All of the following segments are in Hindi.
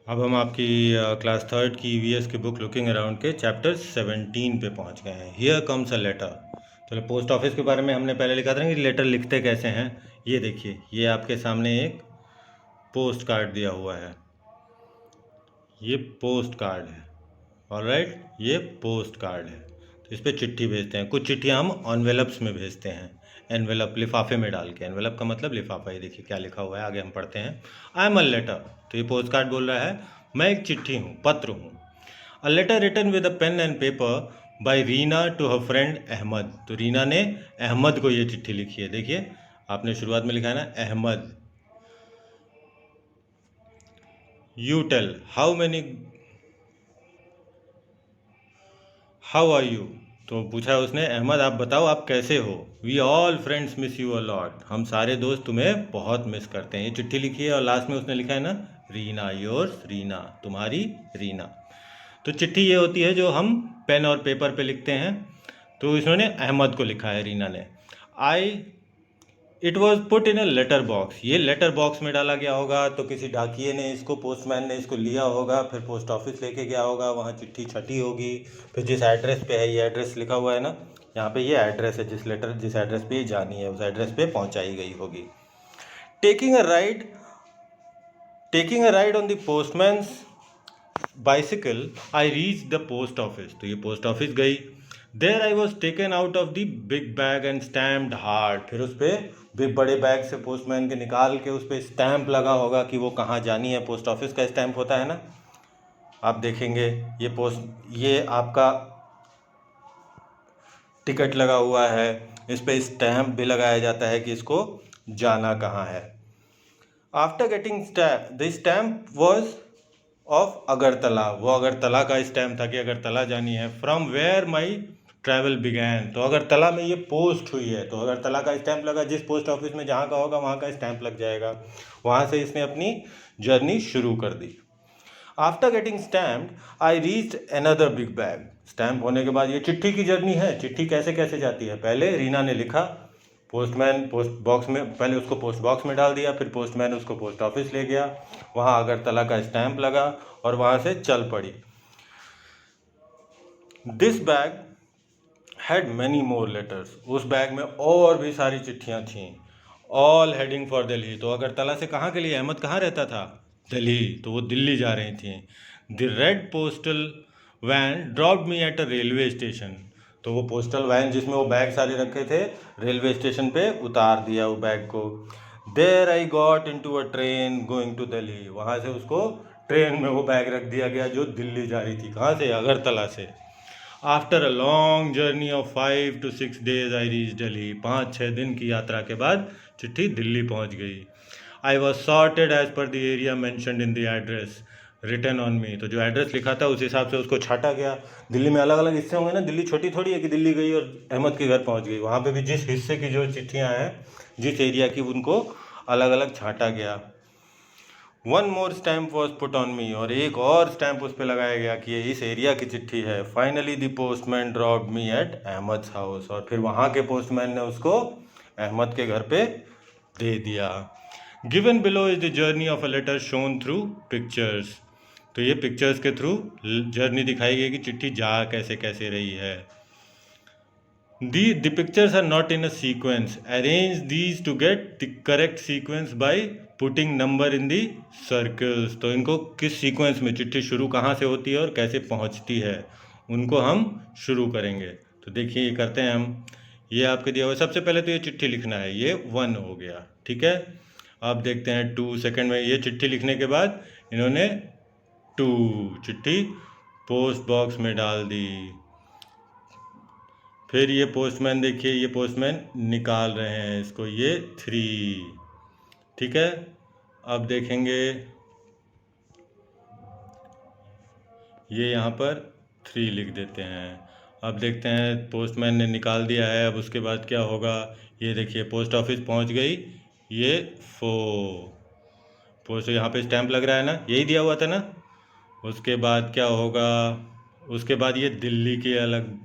अब हम आपकी क्लास थर्ड की ईवीएस की बुक लुकिंग अराउंड के चैप्टर 17 पे पहुंच गए हैं। Here comes a letter. तो पोस्ट ऑफिस के बारे में हमने पहले लिखा था ना कि लेटर लिखते कैसे हैं। ये देखिए, ये आपके सामने एक पोस्ट कार्ड दिया हुआ है। ये पोस्ट कार्ड है। ऑलराइट, ये पोस्ट कार्ड है। तो इस पर चिट्ठी भेजते हैं। कुछ चिट्ठियाँ हम एनवेलप्स में भेजते हैं। एनवेलप लिफाफे में डाल के। एनवेलप का मतलब लिफाफा। ये देखिए क्या लिखा हुआ है, आगे हम पढ़ते हैं। I am a letter. तो ये पोस्ट कार्ड बोल रहा है मैं एक चिट्ठी हूँ, पत्र हूँ। A letter written with a pen and paper by Reena to her friend Ahmed. तो रीना ने अहमद को ये चिट्ठी लिखी है। देखिए आपने शुरुआत में लिखा है ना Ahmed. You tell how are you. तो पूछा उसने अहमद आप बताओ आप कैसे हो। We all friends miss you a lot. हम सारे दोस्त तुम्हें बहुत मिस करते हैं। ये चिट्ठी लिखी है और लास्ट में उसने लिखा है ना रीना, योर्स रीना, तुम्हारी रीना। तो चिट्ठी ये होती है जो हम पेन और पेपर पे लिखते हैं। तो इन्होंने अहमद को लिखा है रीना ने। I it was put in a letter box. ये लेटर बॉक्स में डाला गया होगा। तो किसी डाकिए ने इसको, पोस्टमैन ने इसको लिया होगा, फिर पोस्ट ऑफिस लेके गया होगा, वहाँ चिट्ठी छटी होगी। फिर जिस एड्रेस पे है, ये एड्रेस लिखा हुआ है ना यहाँ पे, ये एड्रेस है जिस एड्रेस पे ये जानी है उस एड्रेस पे पहुँचाई गई होगी। Taking a ride taking a ride on the postman's bicycle I reach the post office. तो ये पोस्ट ऑफिस गई। There I was taken out of the big bag and stamped hard. फिर उस पर बिग बड़े बैग से पोस्टमैन के निकाल के उस पर स्टैम्प लगा होगा कि वो कहाँ जानी है। पोस्ट ऑफिस का स्टैम्प होता है ना, आप देखेंगे। ये आपका टिकट लगा हुआ है। इस पर स्टैम्प भी लगाया जाता है कि इसको जाना कहाँ है। After getting the stamp was of Agartala. वो अगरतला का स्टैम्प था कि अगरतला जानी है। From where my travel began. तो अगरतला में ये पोस्ट हुई है तो अगरतला का स्टैम्प लगा। जिस पोस्ट ऑफिस में जहाँ का होगा वहाँ का स्टैम्प लग जाएगा। वहाँ से इसने अपनी जर्नी शुरू कर दी। After getting stamp I reach another big bag. Stamp होने के बाद ये चिट्ठी की जर्नी है। चिट्ठी कैसे कैसे जाती है, पहले रीना ने लिखा, पोस्टमैन पोस्ट बॉक्स में, पहले उसको पोस्ट बॉक्स में डाल दिया, फिर पोस्टमैन उसको पोस्ट ऑफिस ले गया, वहाँ अगरतला का स्टैम्प लगा और वहाँ से चल पड़ी। This bag had many more letters. उस बैग में और भी सारी चिट्ठियाँ थीं। All heading for Delhi. तो अगरतला से कहाँ के लिए, अहमद कहाँ रहता था, दिल्ली। तो वो दिल्ली जा रही थी। The red postal van dropped me at a railway station. तो वो पोस्टल वैन जिसमें वो बैग सारे रखे थे, रेलवे स्टेशन पे उतार दिया वो बैग को। There I got into a train going to Delhi. वहाँ से उसको ट्रेन में वो बैग रख दिया गया जो दिल्ली जा रही थी। कहाँ से, अगरतला से। After a long journey of 5 to 6 days I reach Delhi. 5-6 दिन की यात्रा के बाद चिट्ठी दिल्ली पहुंच गई। I was sorted as per the area mentioned in the address return on me. तो जो एड्रेस लिखा था उस हिसाब से उसको छाटा गया। दिल्ली में अलग अलग हिस्से होंगे ना, दिल्ली छोटी थोड़ी है कि दिल्ली गई और अहमद के घर पहुंच गई। वहाँ पे भी जिस हिस्से की जो चिट्ठियाँ हैं, जिस एरिया की, उनको अलग अलग छाटा गया। One more stamp was put on me. और एक और स्टैम्प उस पर लगाया गया कि ये इस एरिया की चिट्ठी है। Finally the postman dropped me at Ahmed house. और फिर वहाँ के पोस्टमैन ने उसको अहमद के घर पे दे दिया। Given below is the journey of a letter shown through pictures. तो ये पिक्चर्स के थ्रू जर्नी दिखाई गई कि चिट्ठी जा कैसे कैसे रही है। The pictures are not in a sequence. Arrange these to get the correct sequence by putting number in the circles. तो इनको किस सीक्वेंस में, चिट्ठी शुरू कहाँ से होती है और कैसे पहुँचती है, उनको हम शुरू करेंगे। तो देखिए ये करते हैं हम। ये आपके दिया हुआ, सबसे पहले तो ये चिट्ठी लिखना है, ये 1 हो गया, ठीक है। अब देखते हैं 2 सेकंड में। ये चिट्ठी लिखने के बाद इन्होंने 2 चिट्ठी पोस्ट बॉक्स में डाल दी। फिर ये पोस्टमैन, देखिए ये पोस्टमैन निकाल रहे हैं इसको, ये 3, ठीक है। अब देखेंगे ये यहाँ पर 3 लिख देते हैं। अब देखते हैं पोस्टमैन ने निकाल दिया है। अब उसके बाद क्या होगा, ये देखिए पोस्ट ऑफिस पहुँच गई, ये 4 पोस्ट, यहाँ पे स्टैंप लग रहा है ना, यही दिया हुआ था ना। उसके बाद क्या होगा, उसके बाद ये दिल्ली के अलग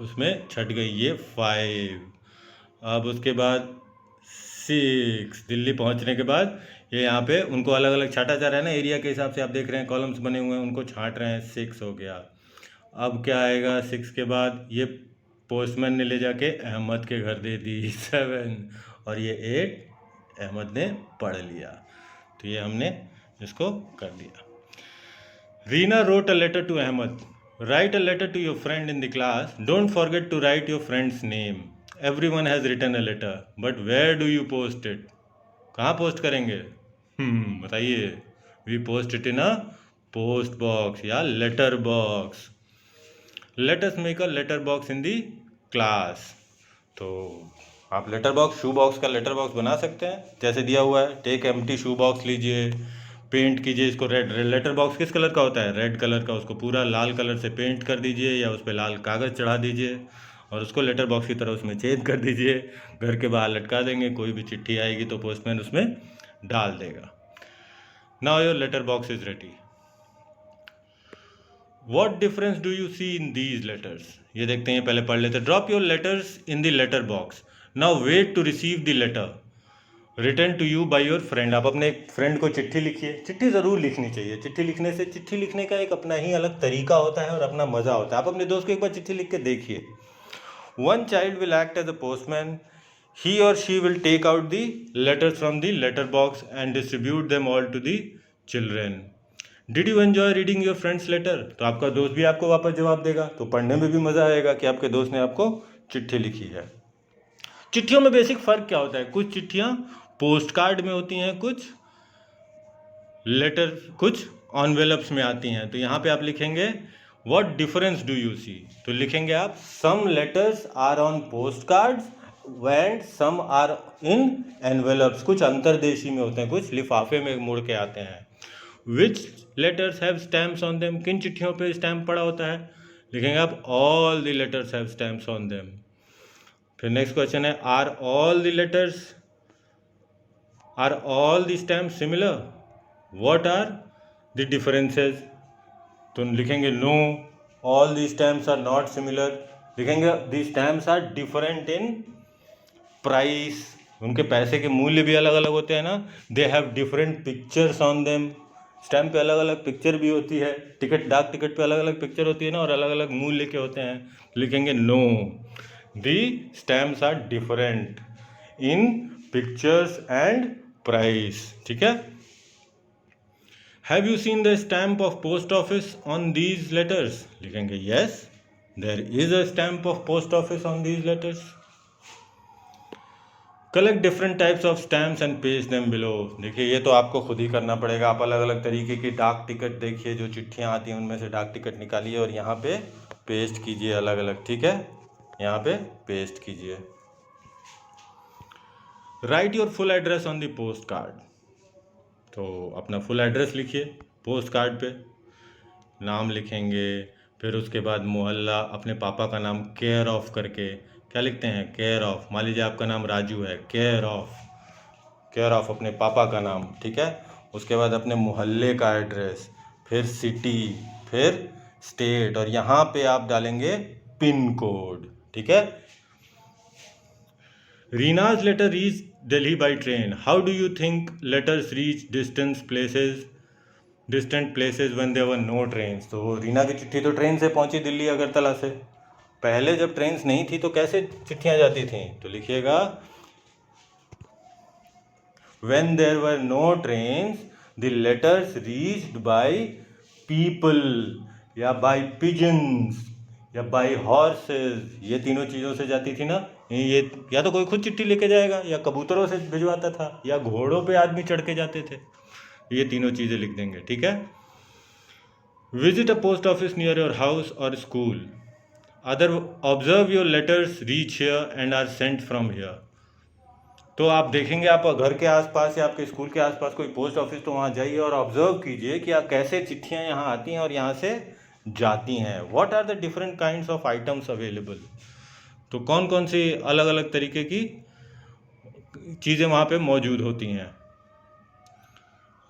उसमें छट गई, ये 5। अब उसके बाद 6, दिल्ली पहुंचने के बाद ये यहाँ पे उनको अलग अलग छांटा जा रहा है ना, एरिया के हिसाब से आप देख रहे हैं कॉलम्स बने हुए हैं, उनको छांट रहे हैं। 6 हो गया। अब क्या आएगा 6 के बाद? ये पोस्टमैन ने ले जाके अहमद के घर दे दी। 7 और ये 8 अहमद ने पढ़ लिया। तो ये हमने इसको कर दिया। Reena wrote a letter to Ahmed. Write a letter to your friend in the class. Don't forget to write your friend's name. Everyone has written a letter, but where do you post it? कहाँ पोस्ट करेंगे? बताइए। We post it in a post box या letter box. Let us make a letter box in the class. तो आप लेटर बॉक्स, शू बॉक्स का लेटर बॉक्स बना सकते हैं जैसे दिया हुआ है। टेक एम्प्टी शू बॉक्स लीजिए, पेंट कीजिए इसको रेड। लेटर बॉक्स किस कलर का होता है? रेड कलर का। उसको पूरा लाल कलर से पेंट कर दीजिए या उस पर लाल कागज़ चढ़ा दीजिए और उसको लेटर बॉक्स की तरह उसमें छेद कर दीजिए। घर के बाहर लटका देंगे, कोई भी चिट्ठी आएगी तो पोस्टमैन उसमें डाल देगा। Now your letter box is ready. What difference do you see in these letters? ये देखते हैं, पहले पढ़ लेते हैं। Drop your letters in the letter box. Now wait to receive the letter written to you by your friend. आप अपने एक फ्रेंड को चिट्ठी लिखिए। चिट्ठी ज़रूर लिखनी चाहिए। चिट्ठी लिखने से, चिट्ठी लिखने का एक अपना ही अलग तरीका होता है और अपना मज़ा होता है। आप अपने दोस्त को एक बार चिट्ठी लिख के देखिए। One child will act as a postman. He or she will take out the letters from the letter box and distribute them all to the children. Did you enjoy reading your friends letter? तो आपका दोस्त भी आपको वापस जवाब देगा, तो पढ़ने में भी मज़ा आएगा कि आपके दोस्त ने आपको चिट्ठी लिखी है। चिट्ठियों में बेसिक फ़र्क क्या होता है? कुछ चिट्ठियाँ पोस्ट कार्ड में होती हैं, कुछ लेटर, कुछ एनवेलप्स में आती हैं। तो यहाँ पे आप लिखेंगे what difference do you see? तो लिखेंगे आप some letters are on post cards and some are in envelopes. कुछ अंतर्देशी में होते हैं, कुछ लिफाफे में मुड़ के आते हैं। Which letters have stamps on them? किन चिट्ठियों पे स्टैम्प पड़ा होता है? लिखेंगे आप all the letters have stamps on them. फिर नेक्स्ट क्वेश्चन है are all the letters, are all the stamps similar? What are the differences? तो लिखेंगे no, all the stamps are not similar. लिखेंगे the stamps are different in price, उनके पैसे के मूल्य भी अलग अलग होते हैं ना। They have different pictures on them, stamp पे अलग अलग पिक्चर भी होती है। टिकट, डाक टिकट पे अलग अलग पिक्चर होती है ना, और अलग अलग मूल्य के होते हैं। लिखेंगे no, the stamps are different in pictures and price. ठीक है। Have you seen the stamp of post office on these letters? लिखेंगे yes, there is a stamp of post office on these letters. Collect different types of stamps and paste them below. देखिए ये तो आपको खुद ही करना पड़ेगा। आप अलग अलग तरीके की डाक टिकट देखिए, जो चिट्ठियाँ आती हैं उनमें से डाक टिकट निकालिए और यहाँ पे पेस्ट कीजिए अलग अलग। ठीक है, यहाँ पे पेस्ट कीजिए। Right your full address on the post card. तो अपना फुल एड्रेस लिखिए पोस्ट कार्ड पे, नाम लिखेंगे, फिर उसके बाद मोहल्ला, अपने पापा का नाम केयर ऑफ करके, क्या लिखते हैं? Care of. मान लीजिए आपका नाम राजू है, केयर ऑफ अपने पापा का नाम। ठीक है। उसके बाद अपने मोहल्ले का एड्रेस, फिर सिटी, फिर स्टेट, और यहाँ पे आप डालेंगे पिन कोड। ठीक है। Reena's letter reach Delhi by train. How do you think letters reach distant places when there were no trains? तो रीना की चिट्ठी तो ट्रेन से पहुंची दिल्ली अगरतला से। पहले जब ट्रेन्स नहीं थी तो कैसे चिट्ठियां जाती थी? तो लिखिएगा when there were no trains the letters reached by people या बाय पिजन्स या बाय हॉर्सेस। ये तीनों चीज़ों से जाती थी ना। ये या तो कोई खुद चिट्ठी लेके जाएगा, या कबूतरों से भिजवाता था, या घोड़ों पे आदमी चढ़ के जाते थे। ये तीनों चीज़ें लिख देंगे। ठीक है। Visit a post office near your house और school. Other observe your letters reach here and are sent from here. तो आप देखेंगे, आप घर के आसपास या आपके स्कूल के आसपास कोई पोस्ट ऑफिस, तो वहाँ जाइए और ऑब्जर्व कीजिए कि आप कैसे चिट्ठियाँ यहाँ आती हैं और यहाँ से जाती हैं। What are the different kinds of items available? तो कौन कौन सी अलग अलग तरीके की चीज़ें वहाँ पे मौजूद होती हैं,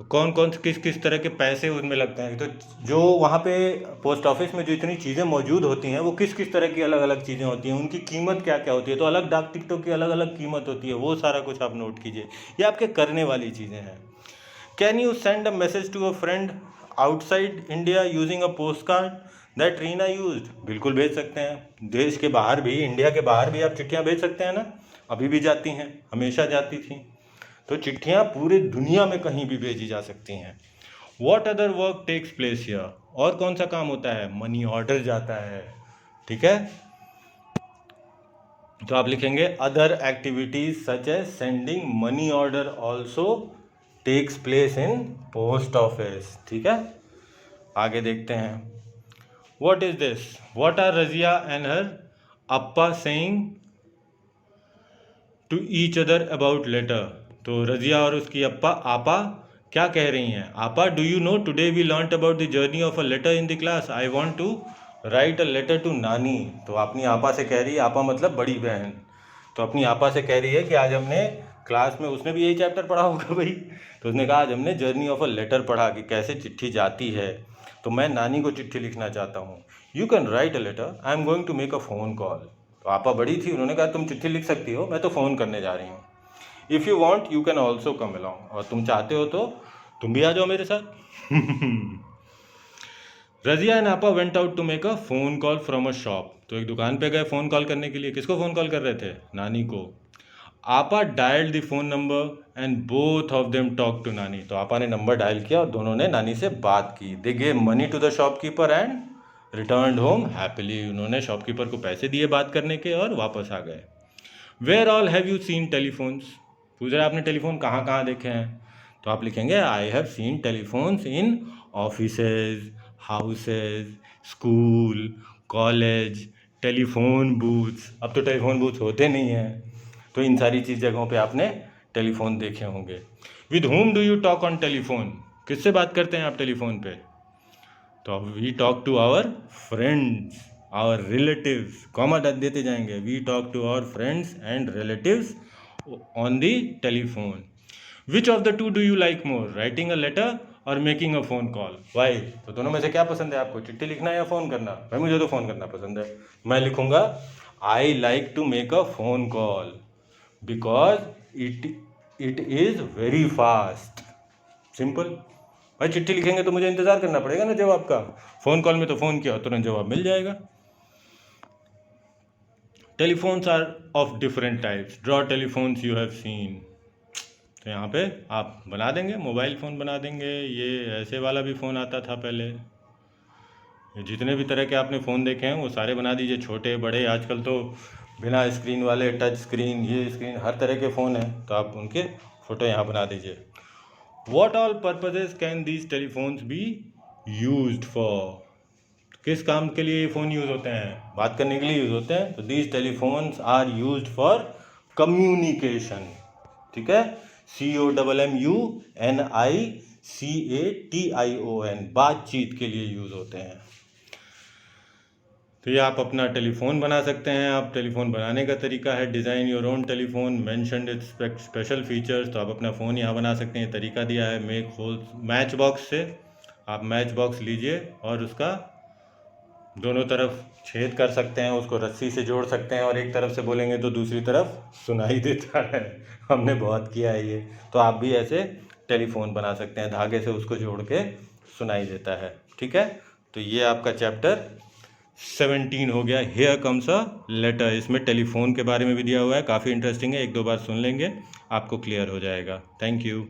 कौन कौन किस किस तरह के पैसे उनमें लगते हैं। तो जो वहाँ पे पोस्ट ऑफिस में जो इतनी चीज़ें मौजूद होती हैं वो किस किस तरह की अलग अलग चीज़ें होती हैं, उनकी कीमत क्या क्या होती है। तो अलग डाक टिकटों की अलग अलग कीमत होती है, वो सारा कुछ आप नोट कीजिए। ये आपके करने वाली चीज़ें हैं। Can you send a message to a friend outside India using a post card that Reena used? बिल्कुल भेज सकते हैं। देश के बाहर भी, इंडिया के बाहर भी आप चिट्ठियाँ भेज सकते हैं ना, अभी भी जाती हैं, हमेशा जाती थी। तो चिट्ठियाँ पूरे दुनिया में कहीं भी भेजी जा सकती हैं। What other work takes place here? और कौन सा काम होता है? मनी ऑर्डर जाता है, ठीक है। तो आप लिखेंगे other activities such as sending money order also takes place in post office, ठीक है। आगे देखते हैं। What is this? What are Razia and her Aapa saying to each other about letter? तो रजिया और उसकी आपा क्या कह रही हैं? Aapa, do you know today we learned about the journey of a letter in the class, I want to write a letter to Nani. तो अपनी आपा से कह रही है, आपा मतलब बड़ी बहन, तो अपनी आपा से कह रही है कि आज हमने क्लास में, उसने भी यही चैप्टर पढ़ा होगा भाई, तो उसने कहा आज हमने जर्नी ऑफ अ लेटर पढ़ा कि कैसे चिट्ठी जाती है, तो मैं नानी को चिट्ठी लिखना चाहता हूँ। You can write a letter, I am going to make a phone call. तो आपा बड़ी थी, उन्होंने कहा तुम चिट्ठी लिख सकती हो, मैं तो फ़ोन करने जा रही हूँ। If you want you can also come along, और तुम चाहते हो तो तुम भी आ जाओ मेरे साथ। Razia and Aapa went out to make a phone call from a shop. तो एक दुकान पे गए फ़ोन कॉल करने के लिए। किसको फ़ोन कॉल कर रहे थे? नानी को। Aapa dialled the phone number and both of them talk to Nani. तो आपा ने नंबर डायल किया और दोनों ने नानी से बात की। They gave money to the shopkeeper and return home happily. उन्होंने शॉपकीपर को पैसे दिए बात करने के और वापस आ गए। Where all have you seen telephones? पूछ रहे आपने टेलीफोन कहाँ कहाँ देखे हैं? तो आप लिखेंगे I have seen telephones in offices, houses, school, college, telephone booths. अब तो टेलीफोन बूथ्स होते नहीं हैं, तो इन सारी चीज़ जगहों पे आपने टेलीफोन देखे होंगे। With whom do you talk on telephone? किससे बात करते हैं आप टेलीफोन पे? तो we talk to our friends, our relatives, comma देते जाएंगे। We talk to our friends and relatives on the telephone. Which of the two do you like more, writing a letter और मेकिंग अ फोन कॉल? भाई, तो दोनों में से क्या पसंद है आपको, चिट्ठी लिखना या फ़ोन करना? भाई मुझे तो फ़ोन करना पसंद है। मैं लिखूंगा I like to make a phone call because it is very fast. Simple. भाई चिट्ठी लिखेंगे तो मुझे इंतज़ार करना पड़ेगा ना जवाब का। फ़ोन कॉल में तो फ़ोन किया तुरंत जवाब मिल जाएगा। Telephones are of different types, draw telephones you have seen. तो यहाँ पे आप बना देंगे, मोबाइल फ़ोन बना देंगे। ये ऐसे वाला भी फ़ोन आता था पहले। ये जितने भी तरह के आपने फ़ोन देखे हैं वो सारे बना दीजिए, छोटे बड़े। आजकल तो बिना स्क्रीन वाले, टच स्क्रीन, ये स्क्रीन, हर तरह के फ़ोन हैं, तो आप उनके फ़ोटो यहाँ बना दीजिए। What all purposes can these telephones be used for? किस काम के लिए ये फ़ोन यूज़ होते हैं? बात करने के लिए यूज़ होते हैं। तो these telephones are used for communication, ठीक है। COMMUNICATION, बातचीत के लिए यूज़ होते हैं। तो ये आप अपना टेलीफोन बना सकते हैं। आप टेलीफोन बनाने का तरीका है design your own telephone, mentioned it's special features. तो आप अपना फ़ोन यहाँ बना सकते हैं। तरीका दिया है मेक होल मैच बॉक्स से। आप मैच बॉक्स लीजिए और उसका दोनों तरफ छेद कर सकते हैं, उसको रस्सी से जोड़ सकते हैं, और एक तरफ से बोलेंगे तो दूसरी तरफ सुनाई देता है। हमने बहुत किया है ये। तो आप भी ऐसे टेलीफोन बना सकते हैं, धागे से उसको जोड़ के सुनाई देता है, ठीक है। तो ये आपका चैप्टर 17 हो गया, हियर कम्स अ लेटर। इसमें टेलीफोन के बारे में भी दिया हुआ है, काफ़ी इंटरेस्टिंग है। एक दो बार सुन लेंगे आपको क्लियर हो जाएगा। Thank you.